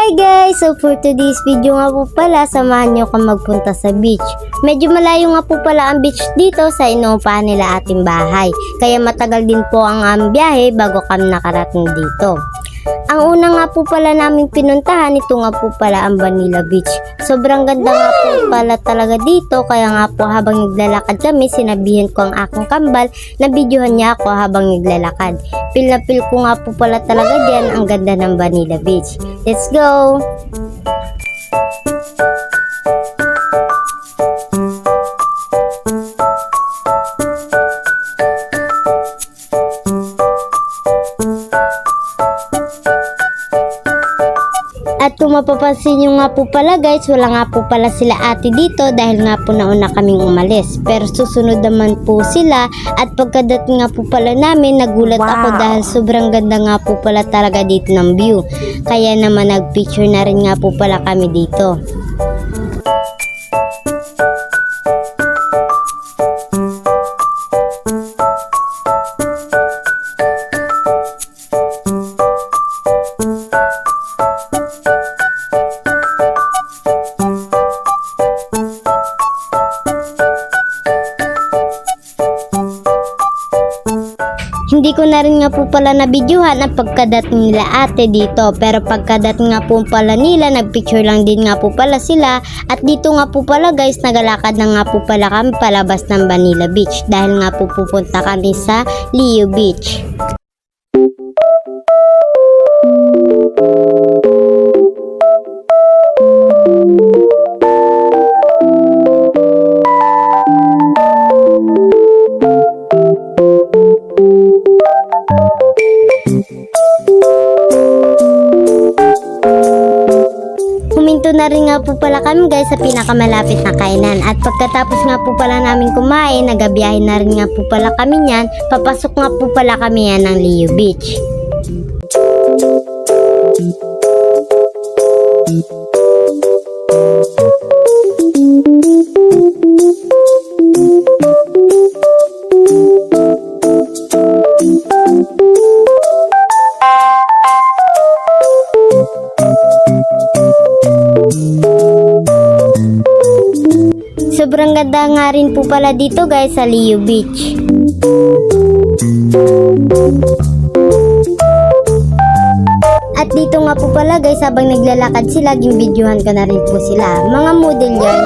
Hi guys! So for today's video nga po pala, samahan nyo akong magpunta sa beach. Medyo malayo nga po pala ang beach dito sa inuupahan nila ating bahay. Kaya matagal din po ang biyahe bago kami nakarating dito. Ang una nga po pala naming pinuntahan, ito nga po pala ang Vanilla Beach. Sobrang ganda nga po pala talaga dito, kaya nga po habang naglalakad kami, sinabihan ko ang aking kambal na videohan niya ako habang naglalakad. Feel na feel ko nga po pala talaga diyan ang ganda ng Vanilla Beach. Let's go! At kung mapapansin nyo nga po pala guys, wala nga po pala sila ate dito dahil nga po nauna kaming umalis. Pero susunod naman po sila, at pagkadating nga po pala namin, nagulat ako dahil sobrang ganda nga po pala talaga dito ng view. Kaya naman nagpicture na rin nga po pala kami dito. Hindi ko na rin nga po pala nabidyohan ang pagkadating nila ate dito, pero pagkadating nga po pala nila, nagpicture lang din nga po pala sila. At dito nga po pala guys, nagalakad na nga po pala kami palabas ng Vanilla Beach dahil nga po pupunta kami sa Leo Beach. Huminto na rin nga po pala kami guys sa pinakamalapit na kainan, at pagkatapos nga po pala namin kumain, nagabiyahe na rin nga po pala kami niyan. Papasok nga po pala kami yan ng Leo Beach. Sobrang ganda nga rin po pala dito guys sa Leo Beach. At dito nga po pala guys, habang naglalakad sila, gimbidyohan ko na rin po sila. Mga model yan.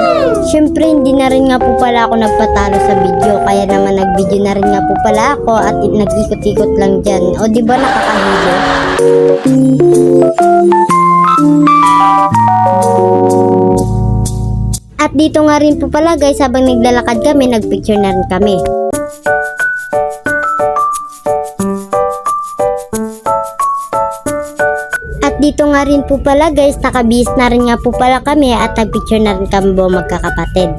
Syempre hindi na rin nga po pala ako nagpatalo sa video, kaya naman nagvideo na rin nga po pala ako at nag-ikot-ikot lang dyan. O diba nakakahilo? At dito nga rin po pala guys, habang naglalakad kami, nagpicture na rin kami. At dito nga rin po pala guys, nakabihis na rin nga po pala kami at nagpicture na rin kami buong magkakapatid.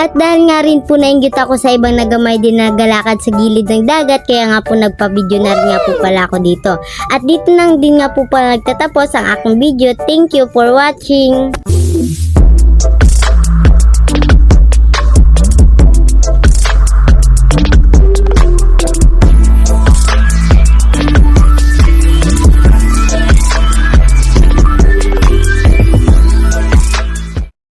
At dahil nga rin po nainggit ako sa ibang nagamay din na galakad sa gilid ng dagat, kaya nga po nagpa-video na rin nga po pala ako dito. At dito nang din nga po pala nagtatapos ang aking video. Thank you for watching!